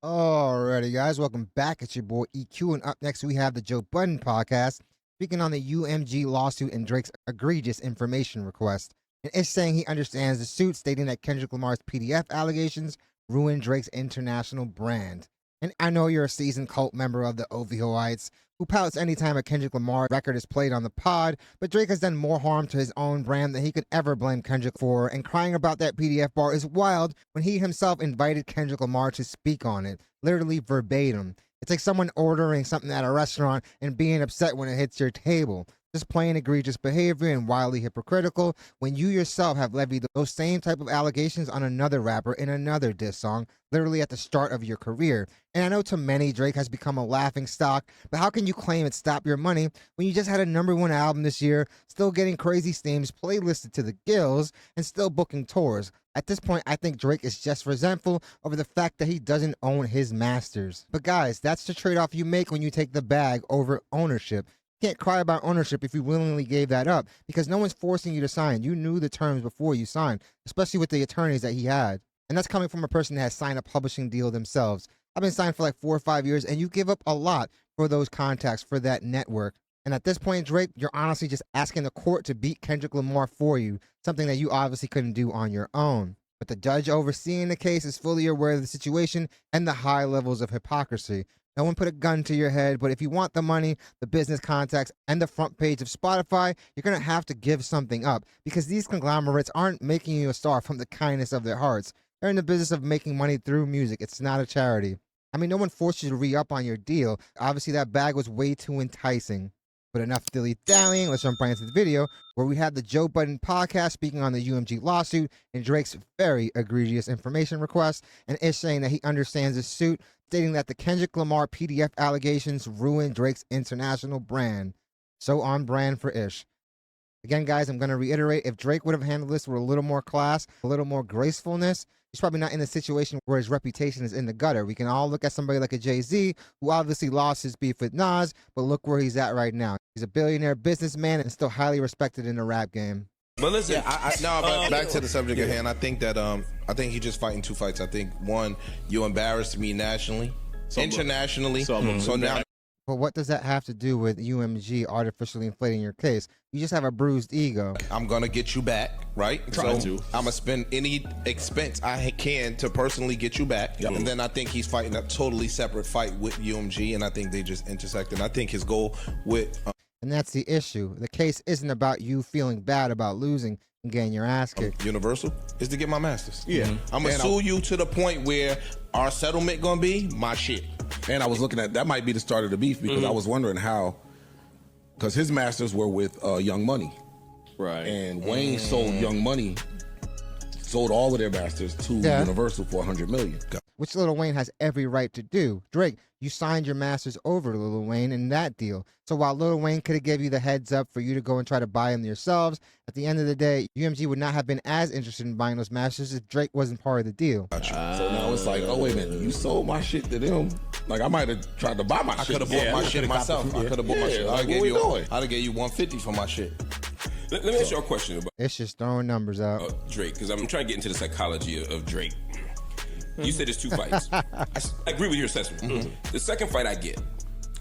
Alrighty, guys, welcome back. It's your boy EQ, and up next we have the Joe Budden podcast, speaking on the UMG lawsuit and Drake's egregious information request. And it's saying he understands the suit, stating that Kendrick Lamar's PDF allegations ruined Drake's international brand. And I know you're a seasoned cult member of the OVOites who pouts anytime a Kendrick Lamar record is played on the pod, but Drake has done more harm to his own brand than he could ever blame Kendrick for, and crying about that PDF bar is wild when he himself invited Kendrick Lamar to speak on it, literally verbatim. It's like someone ordering something at a restaurant and being upset when it hits your table. Just plain egregious behavior and wildly hypocritical when you yourself have levied those same type of allegations on another rapper in another diss song, literally at the start of your career. And I know to many, Drake has become a laughing stock, but how can you claim it stopped your money when you just had a #1 album this year, still getting crazy streams, playlisted to the gills, and still booking tours? At this point, I think Drake is just resentful over the fact that he doesn't own his masters. But guys, that's the trade-off you make when you take the bag over ownership. You can't cry about ownership if you willingly gave that up, because no one's forcing you to sign. You knew the terms before you signed, especially with the attorneys that he had. And that's coming from a person that has signed a publishing deal themselves. I've been signed for like 4 or 5 years, and you give up a lot for those contacts, for that network. And at this point, Drake, you're honestly just asking the court to beat Kendrick Lamar for you, something that you obviously couldn't do on your own. But the judge overseeing the case is fully aware of the situation and the high levels of hypocrisy. No one put a gun to your head, but if you want the money, the business contacts, and the front page of Spotify, you're going to have to give something up, because these conglomerates aren't making you a star from the kindness of their hearts. They're in the business of making money through music. It's not a charity. I mean, no one forced you to re-up on your deal. Obviously, that bag was way too enticing. But enough dilly-dallying, let's jump right into the video, where we have the Joe Budden podcast speaking on the UMG lawsuit and Drake's very egregious information request, and Ish saying that he understands the suit, stating that the Kendrick Lamar PDF allegations ruined Drake's international brand. So on brand for Ish. Again, guys, I'm going to reiterate, if Drake would have handled this with a little more class, a little more gracefulness, he's probably not in a situation where his reputation is in the gutter. We can all look at somebody like a Jay-Z, who obviously lost his beef with Nas, but look where he's at right now. He's a billionaire businessman and still highly respected in the rap game. But listen, but back to the subject at hand. I think that I think he's just fighting two fights. I think one, you embarrassed me nationally, internationally. So now. But what does that have to do with UMG artificially inflating your case? You just have a bruised ego. I'm gonna get you back, right? I'm gonna spend any expense I can to personally get you back. Yep. And then I think he's fighting a totally separate fight with UMG, and I think they just intersect. And I think his goal with and that's the issue. The case isn't about you feeling bad about losing and getting your ass kicked. Universal is to get my masters. Yeah. I'm gonna sue you to the point where our settlement gonna be my shit. And I was looking at, that might be the start of the beef, because I was wondering how, because his masters were with Young Money. Right. And Wayne sold Young Money, sold all of their masters to Universal for $100 million. Which Lil Wayne has every right to do. Drake, you signed your masters over to Lil Wayne in that deal. So while Lil Wayne could have given you the heads up for you to go and try to buy them yourselves, at the end of the day, UMG would not have been as interested in buying those masters if Drake wasn't part of the deal. So now it's like, oh wait a minute, you sold my shit to them. Like, I might have tried to buy my shit. I could have bought my shit myself. I could have bought my shit. I'd have gave you 150 for my shit. Let me ask you a question about It's just throwing numbers out. Drake, because I'm trying to get into the psychology of Drake. You said there's two fights. I agree with your assessment. The second fight I get.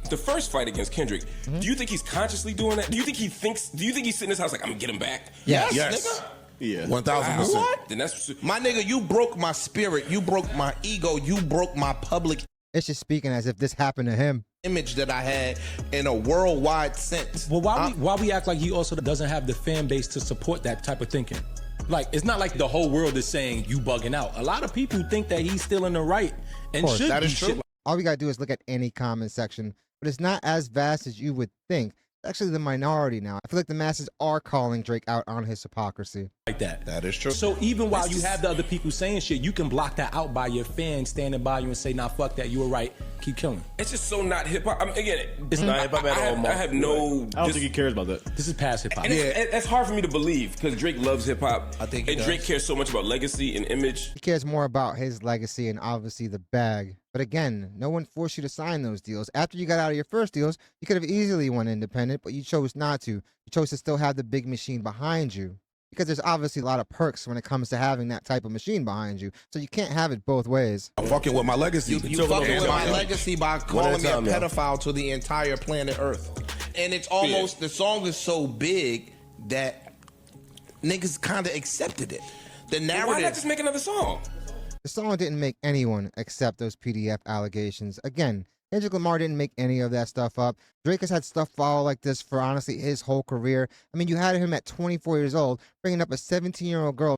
The first fight against Kendrick, do you think he's consciously doing that? Do you think he's sitting in his house like, I'm gonna get him back? Yes. Nigga. Yeah. 1,000%. What? Then that's my nigga, you broke my spirit, you broke my ego, you broke my public It's just speaking as if this happened to him. Image that I had in a worldwide sense. Well, why we act like he also doesn't have the fan base to support that type of thinking? Like, it's not like the whole world is saying you bugging out. A lot of people think that he's still in the right and should that be is true. All we gotta do is look at any comment section, but it's not as vast as you would think. It's actually the minority now. I feel like the masses are calling Drake out on his hypocrisy. like that. That is true. So even while you have the other people saying shit, you can block that out by your fans standing by you and say, nah, fuck that, you were right, keep killing. It's just so not hip hop. I mean, again, It's not hip hop at all, I have no. I don't think he cares about that. This is past hip hop. And it's hard for me to believe because Drake loves hip hop. I think he does. Drake cares so much about legacy and image. He cares more about his legacy and obviously the bag. But again, no one forced you to sign those deals. After you got out of your first deals, you could have easily went independent, but you chose not to. You chose to still have the big machine behind you. because there's obviously a lot of perks when it comes to having that type of machine behind you. So you can't have it both ways. I'm fucking with my legacy. You fucking with my legacy by calling me a pedophile to the entire planet Earth. And it's almost, the song is so big that niggas kind of accepted it. The narrative. Why not just make another song? The song didn't make anyone accept those PDF allegations. Again, Kendrick Lamar didn't make any of that stuff up. Drake has had stuff follow like this for honestly his whole career. I mean, you had him at 24 years old, bringing up a 17-year-old girl,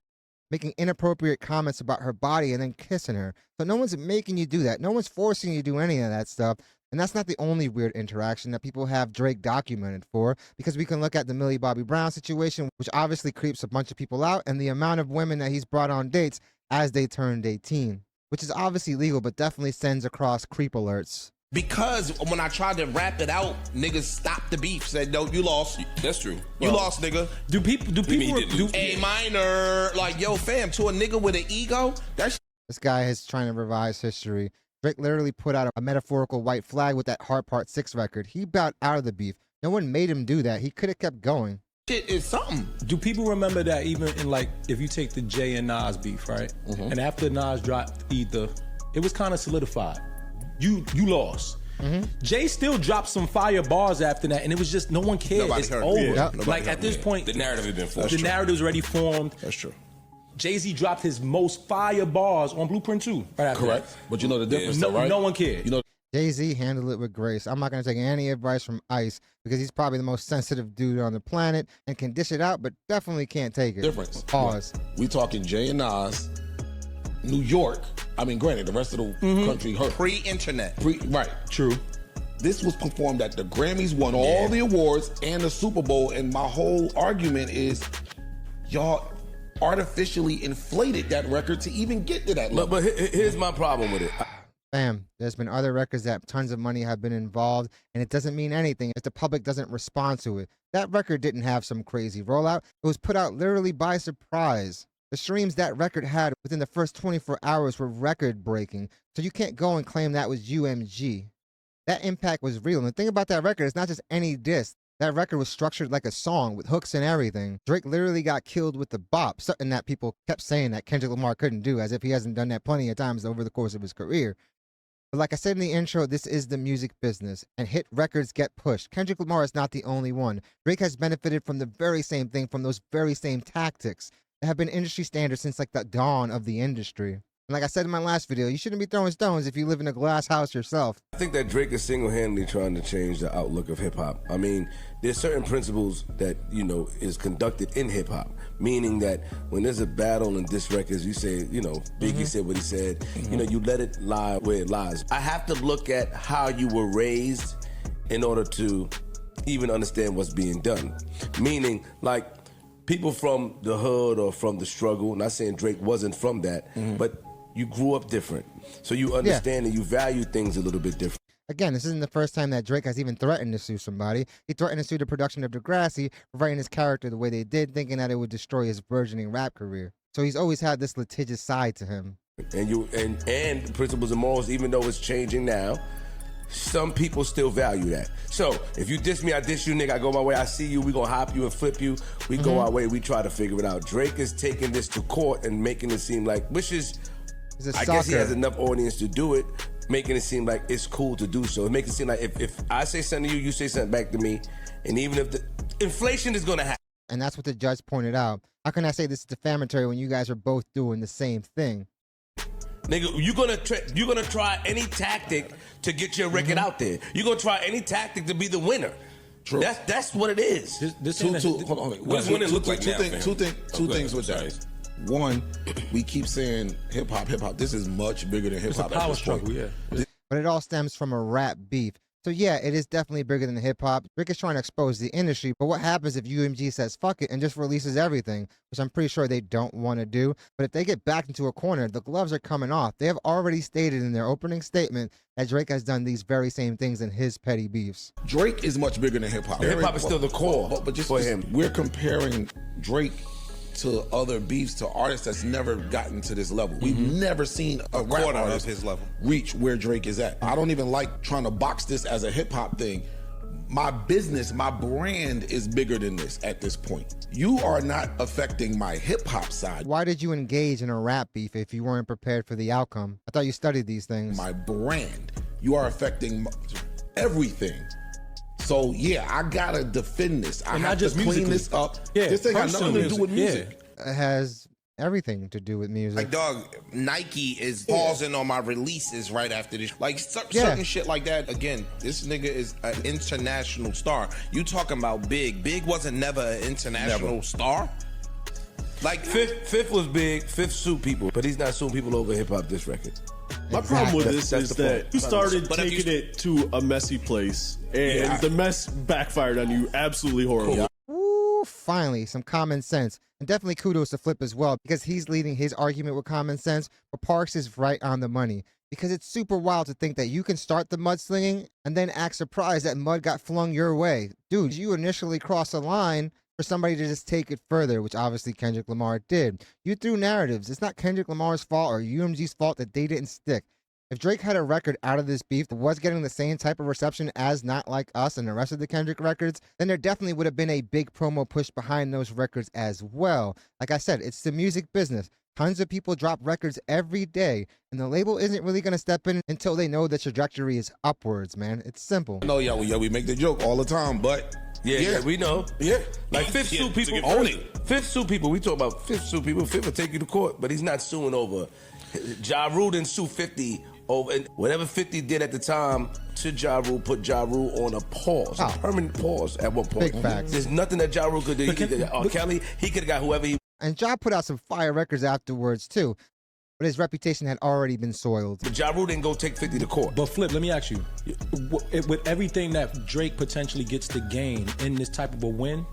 making inappropriate comments about her body and then kissing her. So no one's making you do that. No one's forcing you to do any of that stuff. And that's not the only weird interaction that people have Drake documented for, because we can look at the Millie Bobby Brown situation, which obviously creeps a bunch of people out, and the amount of women that he's brought on dates as they turned 18, which is obviously legal, but definitely sends across creep alerts. Because when I tried to rap it out, niggas stopped the beef. Said, no, you lost. That's true. You lost, nigga. Do people do A minor, like, yo, fam, to a nigga with an ego, that's This guy is trying to revise history. Drake literally put out a metaphorical white flag with that Hard Part 6 record. He bowed out of the beef. No one made him do that. He could have kept going. shit is something. Do people remember that even in, like, if you take the Jay and Nas beef, right? And after Nas dropped Ether, it was kind of solidified. You lost. Jay still dropped some fire bars after that, and it was just no one cared. Nobody it's heard. over. Yeah. Like at this point, The narrative had been formed. the narrative's already formed. That's true. Jay-Z dropped his most fire bars on Blueprint 2. Right after Correct. that. But you know the difference, No, though, right? no one cared. You know, Jay-Z handled it with grace. I'm not going to take any advice from Ice because he's probably the most sensitive dude on the planet and can dish it out, but definitely can't take it. difference. Pause. We talking Jay and Nas, New York. I mean, granted, the rest of the country hurt. Pre-internet. Right. True. This was performed at the Grammys, won all the awards and the Super Bowl, and my whole argument is y'all artificially inflated that record to even get to that level. But here's my problem with it. Bam. There's been other records that tons of money have been involved, and it doesn't mean anything if the public doesn't respond to it. That record didn't have some crazy rollout. It was put out literally by surprise. The streams that record had within the first 24 hours were record-breaking, so you can't go and claim that was UMG. That impact was real. And the thing about that record, it's not just any diss. That record was structured like a song with hooks and everything. Drake literally got killed with the bop, something that people kept saying that Kendrick Lamar couldn't do, as if he hasn't done that plenty of times over the course of his career. But like I said in the intro, this is the music business, and hit records get pushed. Kendrick Lamar is not the only one. Drake has benefited from the very same thing, from those very same tactics that have been industry standards since like the dawn of the industry. And like I said in my last video, you shouldn't be throwing stones if you live in a glass house yourself. I think that Drake is single-handedly trying to change the outlook of hip-hop. I mean, there's certain principles that, you know, is conducted in hip-hop, meaning that when there's a battle and diss records, you say, you know, Biggie said what he said, you know, you let it lie where it lies. I have to look at how you were raised in order to even understand what's being done. Meaning, like, people from the hood or from the struggle, not saying Drake wasn't from that, but you grew up different. So you understand and you value things a little bit different. Again, this isn't the first time that Drake has even threatened to sue somebody. He threatened to sue the production of Degrassi for writing his character the way they did, thinking that it would destroy his burgeoning rap career. So he's always had this litigious side to him. And principles and morals, even though it's changing now, some people still value that. So if you diss me, I diss you, nigga, I go my way, I see you, we gonna hop you and flip you, we go our way, we try to figure it out. Drake is taking this to court and making it seem like, which is, I guess he has enough audience to do it, making it seem like it's cool to do so. It makes it seem like if I say something to you, you say something back to me, and even if the inflation is gonna happen. And that's what the judge pointed out. How can I say this is defamatory when you guys are both doing the same thing? Nigga, you're gonna try any tactic to get your record out there. You're gonna try any tactic to be the winner. True. That's what it is. Hold on, wait. What does winning look like now, fam? Two things with that. One, we keep saying hip hop. This is much bigger than hip It's a hop. power struggle, yeah. But it all stems from a rap beef. So yeah, it is definitely bigger than hip hop. Rick is trying to expose the industry, but what happens if UMG says fuck it and just releases everything, which I'm pretty sure they don't want to do. But if they get backed into a corner, the gloves are coming off. They have already stated in their opening statement that Drake has done these very same things in his petty beefs. Drake is much bigger than hip hop. Hip hop is still the core but just for him. We're comparing Drake to other beefs, to artists that's never gotten to this level. We've never seen a rap quarter of artist his level reach where Drake is at. I don't even like trying to box this as a hip hop thing. My business, my brand is bigger than this at this point. You are not affecting my hip hop side. Why did you engage in a rap beef if you weren't prepared for the outcome? I thought you studied these things. My brand. You are affecting everything. So yeah, I gotta defend this. I have to clean this up. Yeah, this ain't got nothing to do with music. It has everything to do with music. Like, dog, Nike is pausing on my releases right after this. Like, certain shit like that. Again, this nigga is an international star. You talking about Big. Big wasn't never an international star. Like, Fifth was big. Fifth sued people, but he's not suing people over hip hop this record. My problem with this That's is the that point. you started taking it to a messy place, and the mess backfired on you absolutely horribly. Ooh, finally, some common sense. And definitely kudos to Flip as well, because he's leading his argument with common sense, but Parks is right on the money. Because it's super wild to think that you can start the mudslinging and then act surprised that mud got flung your way. Dude, you initially crossed a line for somebody to just take it further, which obviously Kendrick Lamar did. You threw narratives. It's not Kendrick Lamar's fault or UMG's fault that they didn't stick. If Drake had a record out of this beef that was getting the same type of reception as Not Like Us and the rest of the Kendrick records, then there definitely would have been a big promo push behind those records as well. Like I said, it's the music business. Tons of people drop records every day, and the label isn't really going to step in until they know the trajectory is upwards, man. It's simple. No, we make the joke all the time, but Yeah, we know. Yeah. Like Fifth sue people. own it. Fifth sue people. We talk about Fifth sue people. Fifth will take you to court, but he's not suing over. Ja Rule didn't sue 50 over, and whatever 50 did at the time to Ja Rule put Ja Rule on a pause, a permanent pause at one point. Big facts. There's nothing that Ja Rule could do. Kelly, he could have got whoever he. And Ja put out some fire records afterwards too, but his reputation had already been soiled. But Ja Rule didn't go take 50 to court. But Flip, let me ask you, with everything that Drake potentially gets to gain in this type of a win,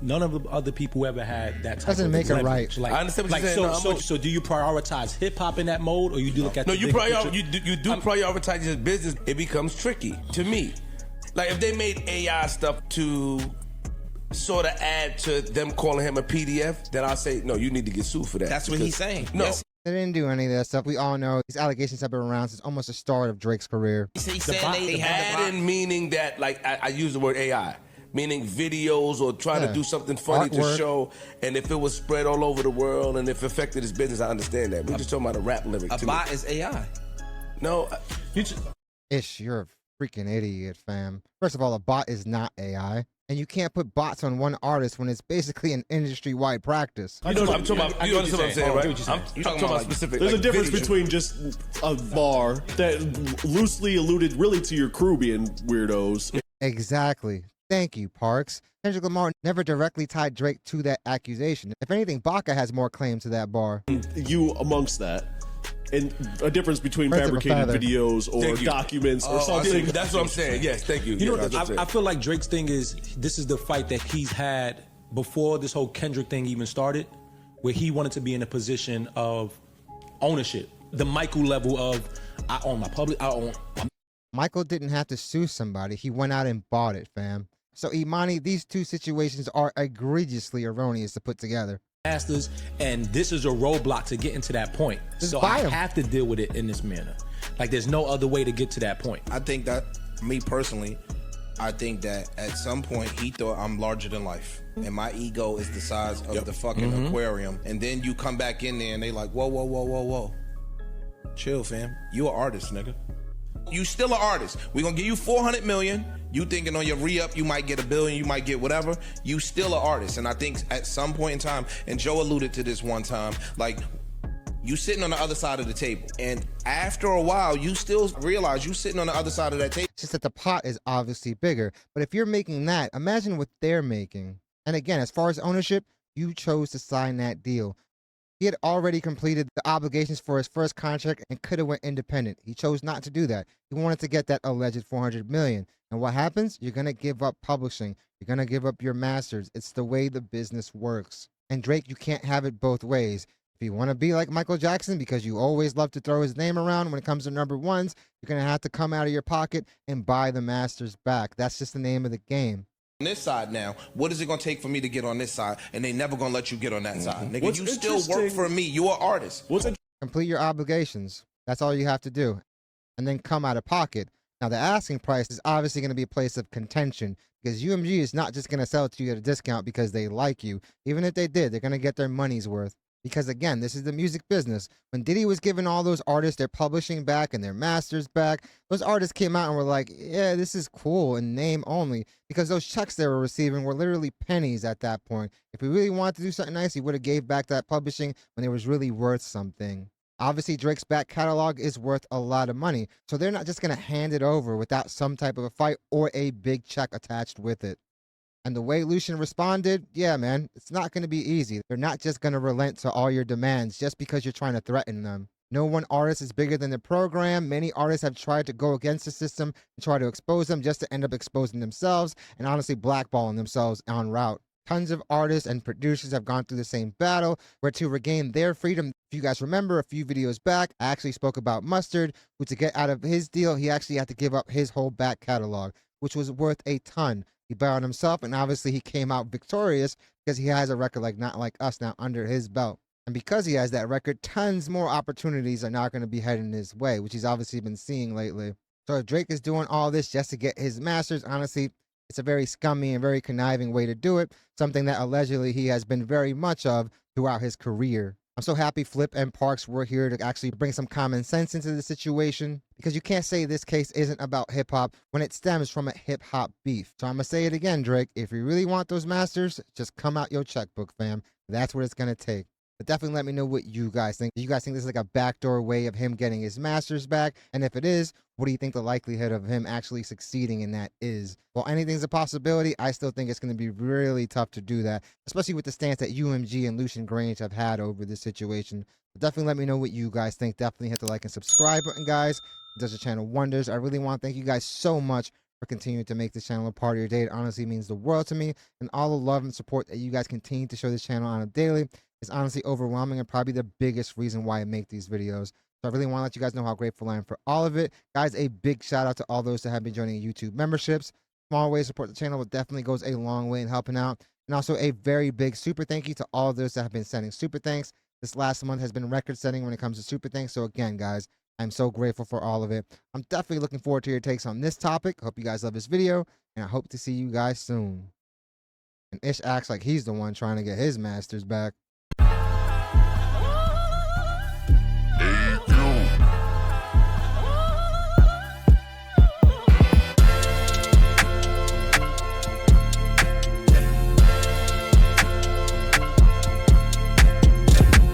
none of the other people ever had that type Doesn't of make it leverage. right. Like, I understand what you're saying. So do you prioritize hip hop in that mode, or you do look at No, the you big picture? you do prioritize his business. It becomes tricky to me. Like if they made AI stuff to sort of add to them calling him a PDF, then I'll say no. You need to get sued for that. that's what he's saying. No. Yes. They didn't do any of that stuff. We all know these allegations have been around since almost the start of Drake's career. He said they had Adding meaning that, like I use the word AI, meaning videos or trying to do something funny to Artwork. show. And if it was spread all over the world and if it affected his business, I understand that. We're just talking about a rap lyric. a to bot me. is AI. No, Ish, you're a freaking idiot, fam. First of all, a bot is not AI. And you can't put bots on one artist when it's basically an industry-wide practice. I'm talking about. You understand what I'm saying, right? I'm talking about specific. There's a like, difference video. between just a bar that loosely alluded really to your crew being weirdos. Exactly. Thank you, Parks. Kendrick Lamar never directly tied Drake to that accusation. If anything, Baca has more claim to that bar. You amongst that. And a difference between Birds of a fabricated feather. videos or Thank you. documents or I something. see. That's what I'm saying. Yes, thank you. You know, Yes, that's what I'm saying. I feel like Drake's thing is this is the fight that he's had before this whole Kendrick thing even started, where he wanted to be in a position of ownership, the Michael level of I own my public, I own. Michael didn't have to sue somebody. He went out and bought it, fam. So, Imani, these two situations are egregiously erroneous to put together. Masters, and this is a roadblock to get into that point. Just So buy I 'em. have to deal with it in this manner. Like there's no other way to get to that point. I think that, me personally, I think that at some point he thought I'm larger than life. And my ego is the size of the fucking aquarium. And then you come back in there and they like, whoa, whoa, whoa, whoa, whoa. Chill, fam. You an artist, nigga. You still an artist. We gonna give you 400 million. You thinking on your re-up, you might get $1 billion, you might get whatever. You still an artist. And I think at some point in time, and Joe alluded to this one time, like, you sitting on the other side of the table. And after a while, you still realize you sitting on the other side of that table. It's just that the pot is obviously bigger. But if you're making that, imagine what they're making. And again, as far as ownership, you chose to sign that deal. He had already completed the obligations for his first contract and could have went independent. He chose not to do that. He wanted to get that alleged $400 million. And what happens? You're going to give up publishing. You're going to give up your masters. It's the way the business works. And Drake, you can't have it both ways. If you want to be like Michael Jackson, because you always love to throw his name around when it comes to number ones, you're going to have to come out of your pocket and buy the masters back. That's just the name of the game. On this side now, what is it gonna take for me to get on this side? And they never gonna let you get on that side. Nigga, What's you still work interesting- for me. You an artist. What's Complete your obligations. That's all you have to do. And then come out of pocket. Now, the asking price is obviously going to be a place of contention because UMG is not just going to sell it to you at a discount because they like you. Even if they did, they're going to get their money's worth. Because again, this is the music business. When Diddy was giving all those artists their publishing back and their masters back, those artists came out and were like, yeah, this is cool in name only. Because those checks they were receiving were literally pennies at that point. If he really wanted to do something nice, he would have gave back that publishing when it was really worth something. Obviously, Drake's back catalog is worth a lot of money, so they're not just going to hand it over without some type of a fight or a big check attached with it. And the way Lucian responded, yeah, man, it's not going to be easy. They're not just going to relent to all your demands just because you're trying to threaten them. No one artist is bigger than the program. Many artists have tried to go against the system and try to expose them just to end up exposing themselves and honestly blackballing themselves en route. Tons of artists and producers have gone through the same battle where to regain their freedom. If you guys remember a few videos back, I actually spoke about Mustard, who to get out of his deal, he actually had to give up his whole back catalog, which was worth a ton. He bet on himself, and obviously he came out victorious because he has a record like Not Like Us now under his belt. And because he has that record, tons more opportunities are not going to be heading his way, which he's obviously been seeing lately. So if Drake is doing all this just to get his masters, honestly, it's a very scummy and very conniving way to do it, something that allegedly he has been very much of throughout his career. I'm so happy Flip and Parks were here to actually bring some common sense into the situation, because you can't say this case isn't about hip-hop when it stems from a hip-hop beef. So I'm going to say it again, Drake. If you really want those masters, just come out your checkbook, fam. That's what it's going to take. But definitely let me know what you guys think. Do you guys think this is like a backdoor way of him getting his masters back? And if it is, what do you think the likelihood of him actually succeeding in that is? Well, anything's a possibility. I still think it's going to be really tough to do that, especially with the stance that UMG and Lucian Grange have had over this situation. But definitely let me know what you guys think. Definitely hit the like and subscribe button, guys. It does the channel wonders. I really want to thank you guys so much for continuing to make this channel a part of your day. It honestly means the world to me, and all the love and support that you guys continue to show this channel on a daily is honestly overwhelming and probably the biggest reason why I make these videos. So I really want to let you guys know how grateful I am for all of it. Guys, a big shout out to all those that have been joining YouTube memberships. Small way to support the channel, but definitely goes a long way in helping out. And also a very big super thank you to all of those that have been sending super thanks. This last month has been record setting when it comes to super thanks. So again, guys, I'm so grateful for all of it. I'm definitely looking forward to your takes on this topic. Hope you guys love this video, and I hope to see you guys soon. And Ish acts like he's the one trying to get his masters back.